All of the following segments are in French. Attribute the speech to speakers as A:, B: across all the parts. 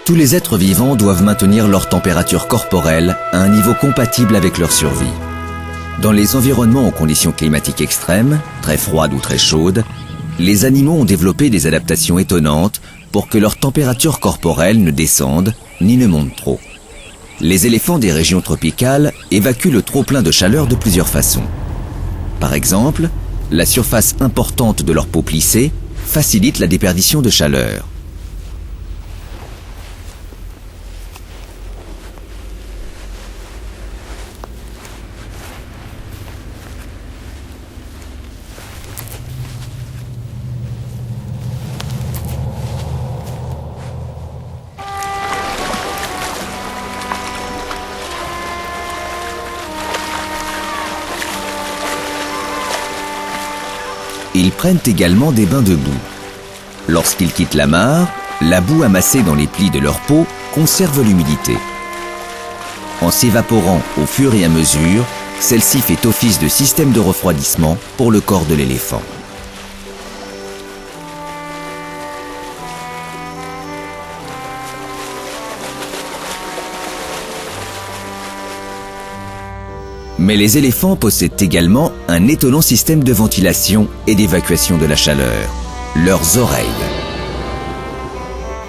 A: Tous les êtres vivants doivent maintenir leur température corporelle à un niveau compatible avec leur survie. Dans les environnements aux conditions climatiques extrêmes, très froides ou très chaudes, les animaux ont développé des adaptations étonnantes pour que leur température corporelle ne descende ni ne monte trop. Les éléphants des régions tropicales évacuent le trop-plein de chaleur de plusieurs façons. Par exemple, la surface importante de leur peau plissée facilite la déperdition de chaleur. Ils prennent également des bains de boue. Lorsqu'ils quittent la mare, la boue amassée dans les plis de leur peau conserve l'humidité. En s'évaporant au fur et à mesure, celle-ci fait office de système de refroidissement pour le corps de l'éléphant. Mais les éléphants possèdent également un étonnant système de ventilation et d'évacuation de la chaleur, leurs oreilles.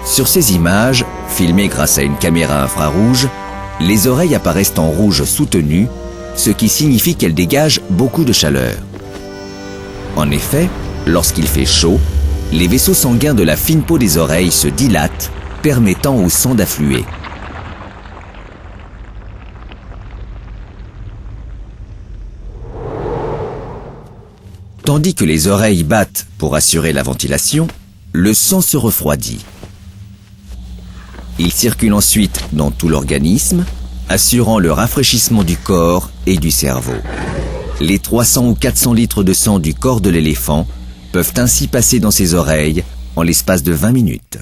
A: Sur ces images, filmées grâce à une caméra infrarouge, les oreilles apparaissent en rouge soutenu, ce qui signifie qu'elles dégagent beaucoup de chaleur. En effet, lorsqu'il fait chaud, les vaisseaux sanguins de la fine peau des oreilles se dilatent, permettant au sang d'affluer. Tandis que les oreilles battent pour assurer la ventilation, le sang se refroidit. Il circule ensuite dans tout l'organisme, assurant le rafraîchissement du corps et du cerveau. Les 300 ou 400 litres de sang du corps de l'éléphant peuvent ainsi passer dans ses oreilles en l'espace de 20 minutes.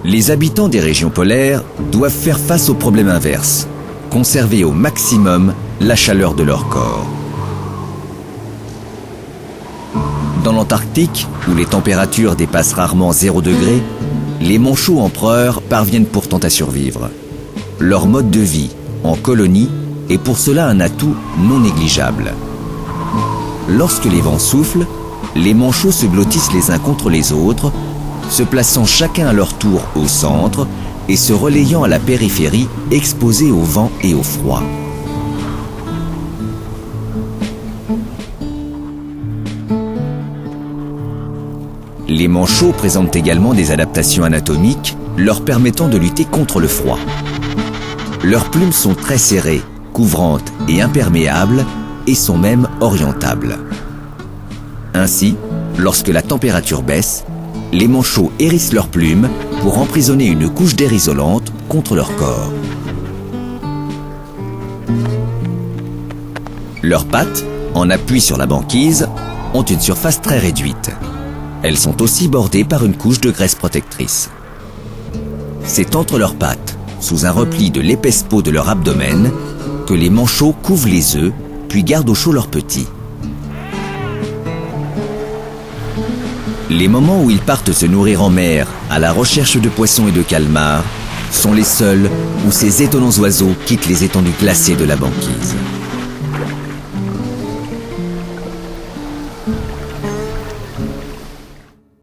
A: Les habitants des régions polaires doivent faire face au problème inverse, conserver au maximum la chaleur de leur corps. Dans l'Antarctique, où les températures dépassent rarement 0 degré, les manchots empereurs parviennent pourtant à survivre. Leur mode de vie, en colonie, est pour cela un atout non négligeable. Lorsque les vents soufflent, les manchots se blottissent les uns contre les autres, se plaçant chacun à leur tour au centre et se relayant à la périphérie, exposés au vent et au froid. Les manchots présentent également des adaptations anatomiques leur permettant de lutter contre le froid. Leurs plumes sont très serrées, couvrantes et imperméables et sont même orientables. Ainsi, lorsque la température baisse, les manchots hérissent leurs plumes pour emprisonner une couche d'air isolante contre leur corps. Leurs pattes, en appui sur la banquise, ont une surface très réduite. Elles sont aussi bordées par une couche de graisse protectrice. C'est entre leurs pattes, sous un repli de l'épaisse peau de leur abdomen, que les manchots couvent les œufs, puis gardent au chaud leurs petits. Les moments où ils partent se nourrir en mer à la recherche de poissons et de calmars sont les seuls où ces étonnants oiseaux quittent les étendues glacées de la banquise.